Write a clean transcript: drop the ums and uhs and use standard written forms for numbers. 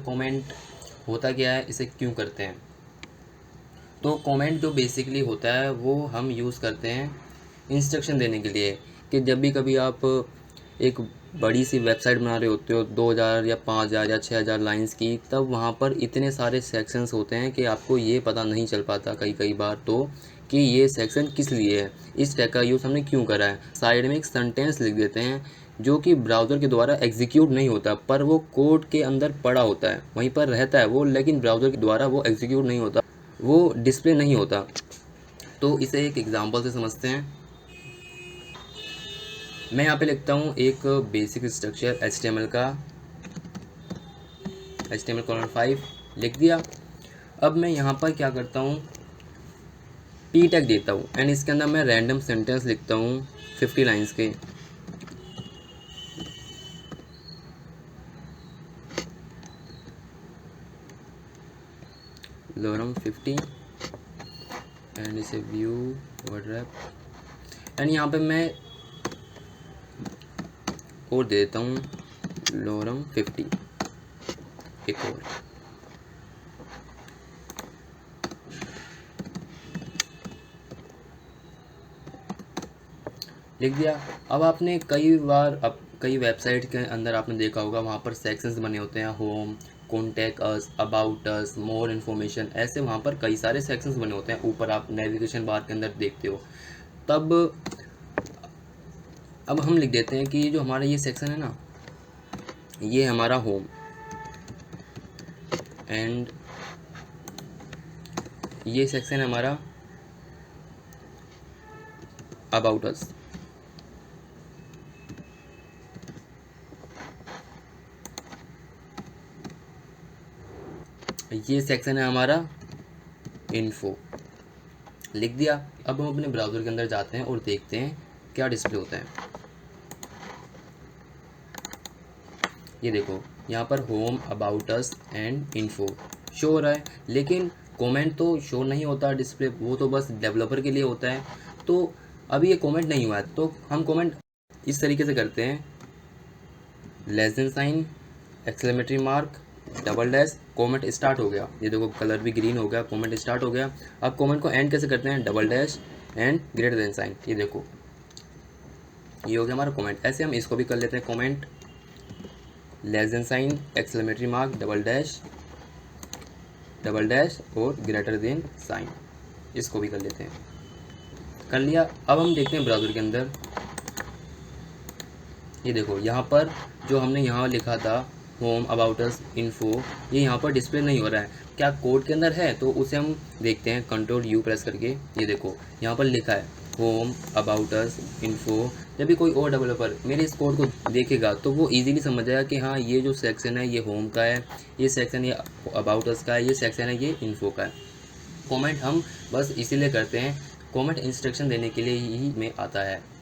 Comment होता क्या है, इसे क्यों करते हैं? तो कमेंट जो बेसिकली होता है वो हम यूज़ करते हैं इंस्ट्रक्शन देने के लिए, कि जब भी कभी आप एक बड़ी सी वेबसाइट बना रहे होते हो 2000 या 5000 या 6000 लाइंस की, तब वहाँ पर इतने सारे सेक्शंस होते हैं कि आपको ये पता नहीं चल पाता कई बार तो कि ये सेक्शन किस लिए है, इस टैग का यूज़ हमने क्यों करा है। साइड में एक सेंटेंस लिख देते हैं जो कि ब्राउज़र के द्वारा एग्जीक्यूट नहीं होता, पर वो कोड के अंदर पड़ा होता है, वहीं पर रहता है वो, लेकिन ब्राउज़र के द्वारा वो एग्जीक्यूट नहीं होता, वो डिस्प्ले नहीं होता। तो इसे एक एग्जांपल से समझते हैं। मैं यहाँ पे लिखता हूँ एक बेसिक स्ट्रक्चर HTML का, HTML:5 लिख दिया। अब मैं यहाँ पर क्या करता हूँ, p टैग देता हूँ एंड इसके अंदर मैं रैंडम सेंटेंस लिखता हूँ 50 लाइंस के। lorem 50 एंड इसे व्यू वर्डरैप एंड यहाँ पे मैं और दे देता हूँ lorem 50 एक और। लिख दिया। अब आपने कई वेबसाइट के अंदर आपने देखा होगा, वहाँ पर सेक्शंस बने होते हैं, home, contact us, about us, more information, ऐसे वहाँ पर कई सारे सेक्शंस बने होते हैं। ऊपर आप नेविगेशन बार के अंदर देखते हो। तब अब हम लिख देते हैं कि जो हमारा ये सेक्शन है ना, ये हमारा होम एंड ये सेक्शन है हमारा अबाउट अस। ये सेक्शन है हमारा इन्फो। लिख दिया। अब हम अपने ब्राउज़र के अंदर जाते हैं और देखते हैं क्या डिस्प्ले होता है। ये देखो यहाँ पर home, about us and info show हो रहा है, लेकिन कमेंट तो शो नहीं होता डिस्प्ले, वो तो बस डेवलपर के लिए होता है। तो अभी ये कमेंट नहीं हुआ है, तो हम कमेंट इस तरीके से करते हैं, <!, exclamatory mark, double dash, comment start हो गया। ये देखो कलर भी ग्रीन हो गया, कमेंट स्टार्ट हो गया। अब कमेंट को एंड कैसे करते हैं, double dash and greater than sign. ये देखो ये हो गया हमारा कमेंट। ऐसे हम इसको भी कर लेते हैं, comment, <!, exclamatory mark, double dash और ग्रेटर देन साइन। इसको भी कर लेते हैं, कर लिया। अब हम देखते हैं ब्राउज़र के अंदर, ये देखो यहाँ पर जो हमने यहाँ लिखा था होम, अबाउट अस, इन्फो, ये यहाँ पर डिस्प्ले नहीं हो रहा है। क्या कोड के अंदर है? तो उसे हम देखते हैं Ctrl+U प्रेस करके। ये देखो यहाँ पर लिखा है होम, अबाउट अस, इन्फो। जब भी कोई और डेवलपर मेरे इस कोड को देखेगा तो वो इजीली समझ जाएगा कि हाँ ये जो सेक्शन है ये होम का है, ये सेक्शन ये अबाउट अस का है, ये सेक्शन है ये इन्फो का है। कमेंट हम बस इसीलिए करते हैं, कमेंट इंस्ट्रक्शन देने के लिए ही में आता है।